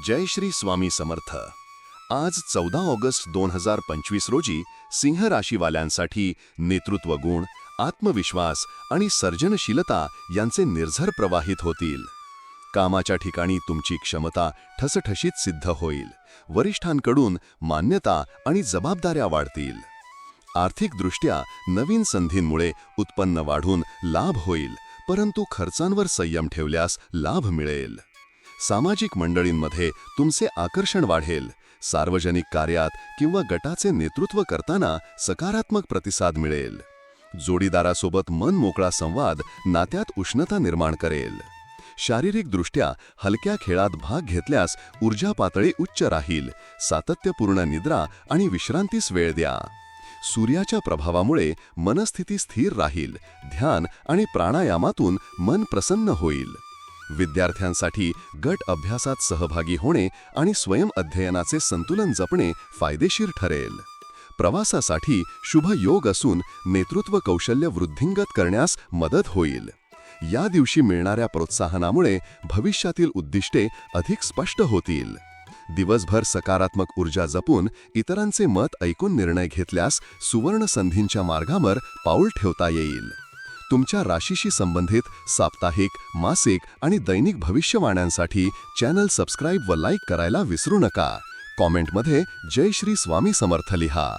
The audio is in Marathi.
जय श्री स्वामी समर्थ. आज 14 ऑगस्ट 2025 रोजी सिंह राशीवाल्यांसाठी नेतृत्व गुण, आत्मविश्वास आणि सर्जनशीलता यांचे निर्झर प्रवाहित होतील. कामाच्या ठिकाणी तुमची क्षमता ठसठशीत सिद्ध होईल. वरिष्ठांकडून मान्यता आणि जबाबदाऱ्या वाढतील. आर्थिकदृष्ट्या नवीन संधींमुळे उत्पन्न वाढून लाभ होईल, परंतु खर्चांवर संयम ठेवल्यास लाभ मिळेल. सामाजिक मंडळींमध्ये तुमचे आकर्षण वाढेल. सार्वजनिक कार्यात किंवा गटाचे नेतृत्व करताना सकारात्मक प्रतिसाद मिळेल. जोडीदारासोबत मन मोकळा संवाद नात्यात उष्णता निर्माण करेल. शारीरिकदृष्ट्या हलक्या खेळात भाग घेतल्यास ऊर्जा पातळी उच्च राहील. सातत्यपूर्ण निद्रा आणि विश्रांतीस वेळ द्या. सूर्याच्या प्रभावामुळे मनस्थिती स्थिर राहील. ध्यान आणि प्राणायामातून मन प्रसन्न होईल. विद्यार्थ्यांसाठी गट अभ्यासात सहभागी होणे आणि स्वयं अध्ययनाचे संतुलन जपणे फायदेशीर ठरेल. प्रवासासाठी शुभ योग असून नेतृत्व कौशल्य वृद्धिंगत करण्यास मदत होईल. या दिवशी मिळणाऱ्या प्रोत्साहनामुळे भविष्यातील उद्दिष्टे अधिक स्पष्ट होतील. दिवसभर सकारात्मक ऊर्जा जपून इतरांचे मत ऐकून निर्णय घेतल्यास सुवर्ण संधींच्या मार्गावर पाऊल ठेवता येईल. तुमच्या राशीशी संबंधित साप्ताहिक, मासिक आणि दैनिक भविष्यवाण्यांसाठी चॅनल सबस्क्राईब व लाईक करायला विसरू नका. कॉमेंटमध्ये जय श्री स्वामी समर्थ लिहा.